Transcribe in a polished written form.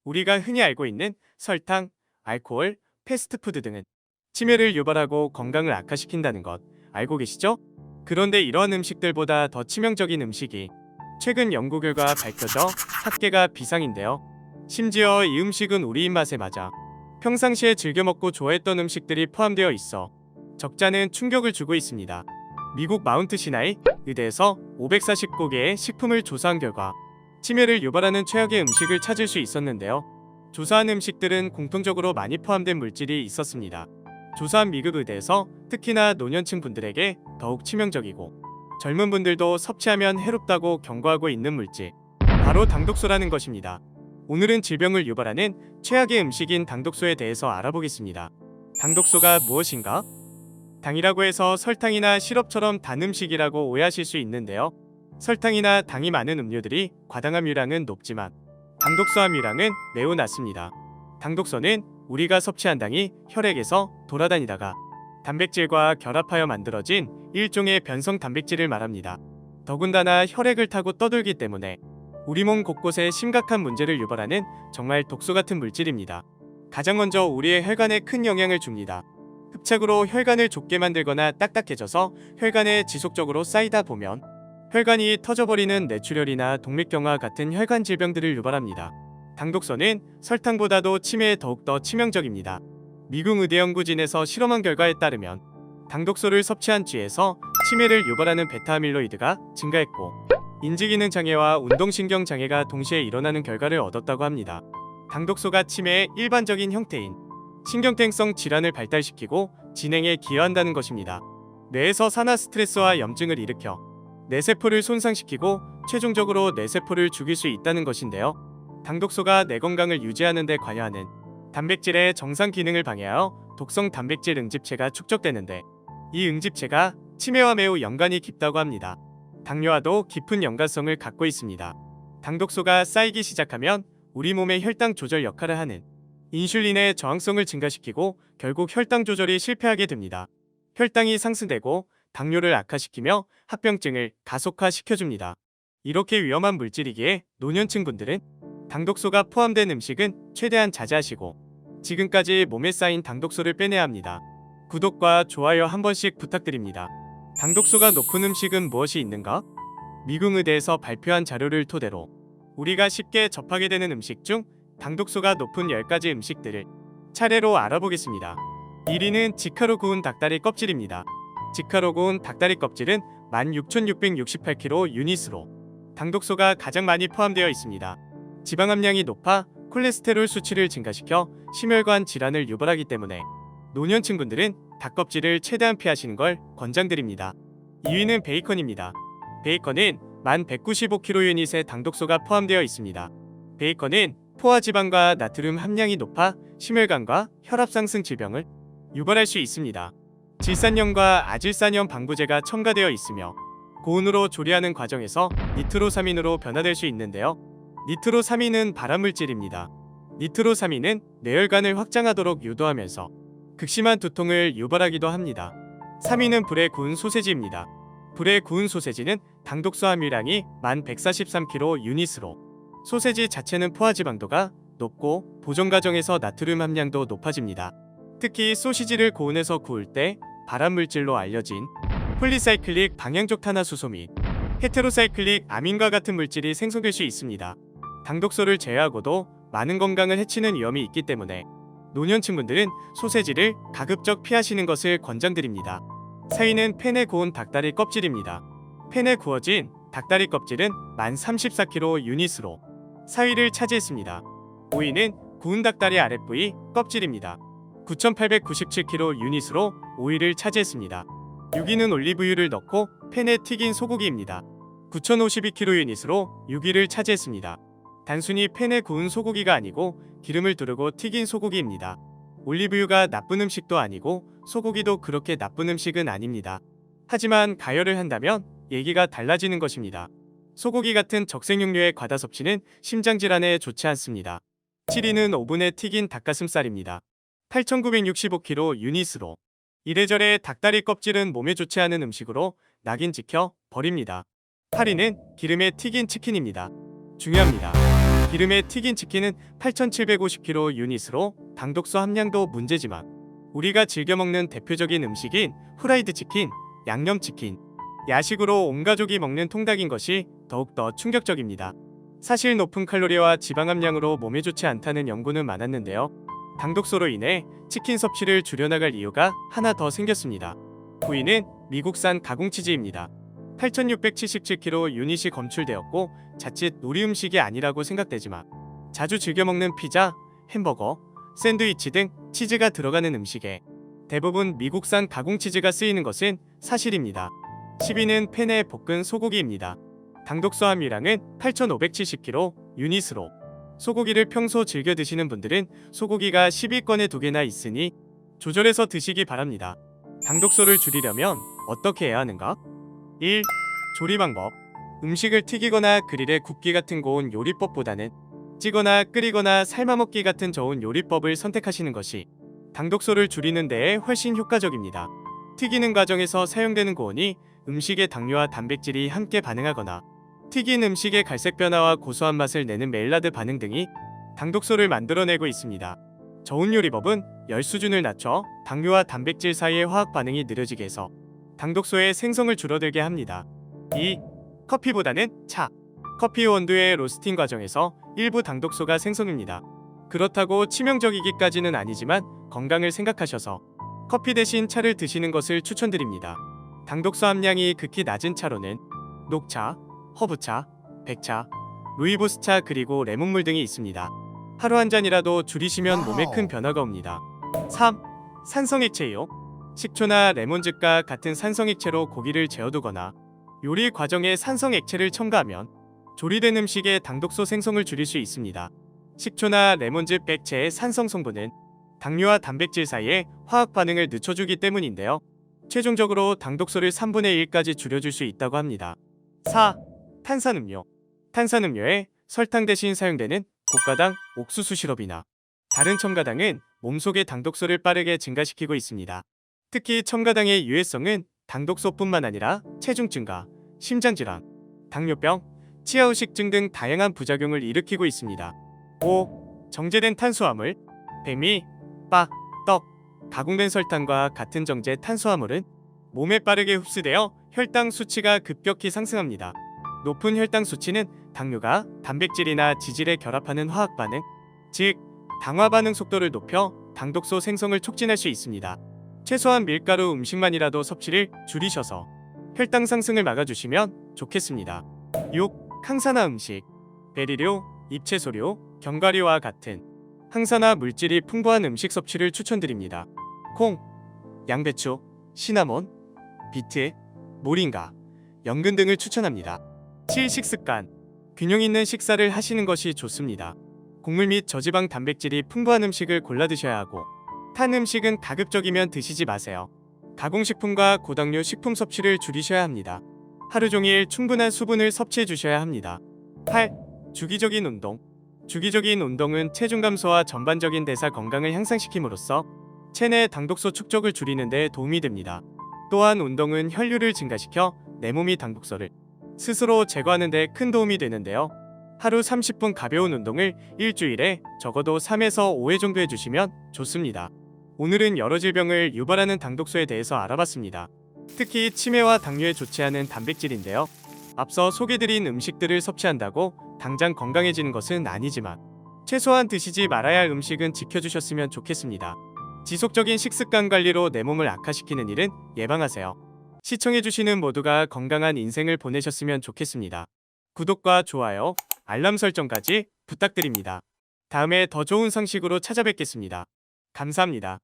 우리가 흔히 알고 있는 설탕, 알코올, 패스트푸드 등은 치매를 유발하고 건강을 악화시킨다는 것 알고 계시죠? 그런데 이러한 음식들보다 더 치명적인 음식이 최근 연구 결과 밝혀져 합계가 비상인데요. 심지어 이 음식은 우리 입맛에 맞아 평상시에 즐겨 먹고 좋아했던 음식들이 포함되어 있어 적잖은 충격을 주고 있습니다. 미국 마운트 시나이 의대에서 549개의 식품을 조사한 결과 치매를 유발하는 최악의 음식을 찾을 수 있었는데요. 조사한 음식들은 공통적으로 많이 포함된 물질이 있었습니다. 조사한 미국 의대에서 특히나 노년층 분들에게 더욱 치명적이고 젊은 분들도 섭취하면 해롭다고 경고하고 있는 물질, 바로 당독소라는 것입니다. 오늘은 질병을 유발하는 최악의 음식인 당독소에 대해서 알아보겠습니다. 당독소가 무엇인가? 당이라고 해서 설탕이나 시럽처럼 단 음식이라고 오해하실 수 있는데요. 설탕이나 당이 많은 음료들이 과당 함유량은 높지만 당독소 함유량은 매우 낮습니다. 당독소는 우리가 섭취한 당이 혈액에서 돌아다니다가 단백질과 결합하여 만들어진 일종의 변성 단백질을 말합니다. 더군다나 혈액을 타고 떠돌기 때문에 우리 몸 곳곳에 심각한 문제를 유발하는 정말 독소 같은 물질입니다. 가장 먼저 우리의 혈관에 큰 영향을 줍니다. 흡착으로 혈관을 좁게 만들거나 딱딱해져서 혈관에 지속적으로 쌓이다 보면 혈관이 터져버리는 뇌출혈이나 동맥경화 같은 혈관 질병들을 유발합니다. 당독소는 설탕보다도 치매에 더욱더 치명적입니다. 미국 의대 연구진에서 실험한 결과에 따르면 당독소를 섭취한 쥐에서 치매를 유발하는 베타아밀로이드가 증가했고 인지기능 장애와 운동신경 장애가 동시에 일어나는 결과를 얻었다고 합니다. 당독소가 치매의 일반적인 형태인 신경퇴행성 질환을 발달시키고 진행에 기여한다는 것입니다. 뇌에서 산화 스트레스와 염증을 일으켜 뇌세포를 손상시키고 최종적으로 뇌세포를 죽일 수 있다는 것인데요. 당독소가 뇌 건강을 유지하는 데 관여하는 단백질의 정상 기능을 방해하여 독성 단백질 응집체가 축적되는데 이 응집체가 치매와 매우 연관이 깊다고 합니다. 당뇨와도 깊은 연관성을 갖고 있습니다. 당독소가 쌓이기 시작하면 우리 몸의 혈당 조절 역할을 하는 인슐린의 저항성을 증가시키고 결국 혈당 조절이 실패하게 됩니다. 혈당이 상승되고 당뇨를 악화시키며 합병증을 가속화시켜줍니다. 이렇게 위험한 물질이기에 노년층 분들은 당독소가 포함된 음식은 최대한 자제하시고 지금까지 몸에 쌓인 당독소를 빼내야 합니다. 구독과 좋아요 한 번씩 부탁드립니다. 당독소가 높은 음식은 무엇이 있는가? 미국 의대에서 발표한 자료를 토대로 우리가 쉽게 접하게 되는 음식 중 당독소가 높은 10가지 음식들을 차례로 알아보겠습니다. 1위는 직화로 구운 닭다리 껍질입니다. 직화로 구운 닭다리 껍질은 16,668kcal 유닛으로 당독소가 가장 많이 포함되어 있습니다. 지방 함량이 높아 콜레스테롤 수치를 증가시켜 심혈관 질환을 유발하기 때문에 노년층 분들은 닭껍질을 최대한 피하시는 걸 권장드립니다. 2위는 베이컨입니다. 베이컨은 1,195kcal 유닛의 당독소가 포함되어 있습니다. 베이컨은 포화지방과 나트륨 함량이 높아 심혈관과 혈압상승 질병을 유발할 수 있습니다. 질산염과 아질산염 방부제가 첨가되어 있으며 고온으로 조리하는 과정에서 니트로사민으로 변화될 수 있는데요. 니트로사민은 발암물질입니다. 니트로사민은 뇌혈관을 확장하도록 유도하면서 극심한 두통을 유발하기도 합니다. 3위는 불에 구운 소세지입니다. 불에 구운 소세지는 당독소 함유량이 1,143kcal 유닛으로 소세지 자체는 포화지방도가 높고 보존 과정에서 나트륨 함량도 높아집니다. 특히 소시지를 고온에서 구울 때 발암물질로 알려진 폴리사이클릭 방향족 탄화수소 및 헤테로사이클릭 아민과 같은 물질이 생성될 수 있습니다. 당독소를 제외하고도 많은 건강을 해치는 위험이 있기 때문에 노년층 분들은 소세지를 가급적 피하시는 것을 권장드립니다. 4위는 팬에 구운 닭다리 껍질입니다. 팬에 구워진 닭다리 껍질은 1,034kcal 유닛으로 4위를 차지했습니다. 5위는 구운 닭다리 아랫부위 껍질입니다. 9,897kcal 유닛으로 5위를 차지했습니다. 6위는 올리브유를 넣고 팬에 튀긴 소고기입니다. 9,052kcal 유닛으로 6위를 차지했습니다. 단순히 팬에 구운 소고기가 아니고 기름을 두르고 튀긴 소고기입니다. 올리브유가 나쁜 음식도 아니고 소고기도 그렇게 나쁜 음식은 아닙니다. 하지만 가열을 한다면 얘기가 달라지는 것입니다. 소고기 같은 적색육류의 과다 섭취는 심장질환에 좋지 않습니다. 7위는 오븐에 튀긴 닭가슴살입니다. 8,965kcal 유닛으로 이래저래 닭다리 껍질은 몸에 좋지 않은 음식으로 낙인 찍혀 버립니다. 8위는 기름에 튀긴 치킨입니다. 중요합니다. 기름에 튀긴 치킨은 8,750kcal 유닛으로 당독소 함량도 문제지만 우리가 즐겨 먹는 대표적인 음식인 후라이드 치킨, 양념 치킨, 야식으로 온 가족이 먹는 통닭인 것이 더욱더 충격적입니다. 사실 높은 칼로리와 지방 함량으로 몸에 좋지 않다는 연구는 많았는데요. 당독소로 인해 치킨 섭취를 줄여나갈 이유가 하나 더 생겼습니다. 9위는 미국산 가공치즈입니다. 8,677kcal 유닛이 검출되었고 자칫 우리 음식이 아니라고 생각되지만 자주 즐겨 먹는 피자, 햄버거, 샌드위치 등 치즈가 들어가는 음식에 대부분 미국산 가공치즈가 쓰이는 것은 사실입니다. 10위는 팬에 볶은 소고기입니다. 당독소 함유량은 8,570kcal 유닛으로 소고기를 평소 즐겨 드시는 분들은 소고기가 10위권에 2개나 있으니 조절해서 드시기 바랍니다. 당독소를 줄이려면 어떻게 해야 하는가? 1. 조리 방법. 음식을 튀기거나 그릴에 굽기 같은 고운 요리법보다는 찌거나 끓이거나 삶아먹기 같은 저온 요리법을 선택하시는 것이 당독소를 줄이는 데에 훨씬 효과적입니다. 튀기는 과정에서 사용되는 고온이 음식의 당류와 단백질이 함께 반응하거나 튀긴 음식의 갈색 변화와 고소한 맛을 내는 메일라드 반응 등이 당독소를 만들어내고 있습니다. 저온 요리법은 열 수준을 낮춰 당류와 단백질 사이의 화학 반응이 느려지게 해서 당독소의 생성을 줄어들게 합니다. 2. 커피보다는 차. 커피 원두의 로스팅 과정에서 일부 당독소가 생성됩니다. 그렇다고 치명적이기까지는 아니지만 건강을 생각하셔서 커피 대신 차를 드시는 것을 추천드립니다. 당독소 함량이 극히 낮은 차로는 녹차, 허브차, 백차, 루이보스차 그리고 레몬물 등이 있습니다. 하루 한 잔이라도 줄이시면 몸에 큰 변화가 옵니다. 3. 산성액체요. 식초나 레몬즙과 같은 산성액체로 고기를 재워두거나 요리 과정에 산성액체를 첨가하면 조리된 음식의 당독소 생성을 줄일 수 있습니다. 식초나 레몬즙 액체의 산성 성분은 당류와 단백질 사이의 화학 반응을 늦춰주기 때문인데요. 최종적으로 당독소를 3분의 1까지 줄여줄 수 있다고 합니다. 4. 탄산음료. 탄산음료에 설탕 대신 사용되는 고가당 옥수수 시럽이나 다른 첨가당은 몸속의 당독소를 빠르게 증가시키고 있습니다. 특히 첨가당의 유해성은 당독소뿐만 아니라 체중 증가, 심장질환, 당뇨병, 치아후식증 등 다양한 부작용을 일으키고 있습니다. 5. 정제된 탄수화물. 백미, 빠, 떡, 가공된 설탕과 같은 정제 탄수화물은 몸에 빠르게 흡수되어 혈당 수치가 급격히 상승합니다. 높은 혈당 수치는 당류가 단백질이나 지질에 결합하는 화학 반응, 즉 당화 반응 속도를 높여 당독소 생성을 촉진할 수 있습니다. 최소한 밀가루 음식만이라도 섭취를 줄이셔서 혈당 상승을 막아주시면 좋겠습니다. 6. 항산화 음식. 베리류, 잎채소류, 견과류와 같은 항산화 물질이 풍부한 음식 섭취를 추천드립니다. 콩, 양배추, 시나몬, 비트, 모링가, 연근 등을 추천합니다. 7. 식습관. 균형 있는 식사를 하시는 것이 좋습니다. 곡물 및 저지방 단백질이 풍부한 음식을 골라 드셔야 하고 탄 음식은 가급적이면 드시지 마세요. 가공식품과 고당류 식품 섭취를 줄이셔야 합니다. 하루 종일 충분한 수분을 섭취해 주셔야 합니다. 8. 주기적인 운동. 주기적인 운동은 체중 감소와 전반적인 대사 건강을 향상시킴으로써 체내 당독소 축적을 줄이는 데 도움이 됩니다. 또한 운동은 혈류를 증가시켜 내 몸이 당독소를 스스로 제거하는 데 큰 도움이 되는데요. 하루 30분 가벼운 운동을 일주일에 적어도 3에서 5회 정도 해주시면 좋습니다. 오늘은 여러 질병을 유발하는 당독소에 대해서 알아봤습니다. 특히 치매와 당뇨에 좋지 않은 단백질인데요. 앞서 소개드린 음식들을 섭취한다고 당장 건강해지는 것은 아니지만 최소한 드시지 말아야 할 음식은 지켜주셨으면 좋겠습니다. 지속적인 식습관 관리로 내 몸을 악화시키는 일은 예방하세요. 시청해주시는 모두가 건강한 인생을 보내셨으면 좋겠습니다. 구독과 좋아요, 알람 설정까지 부탁드립니다. 다음에 더 좋은 상식으로 찾아뵙겠습니다. 감사합니다.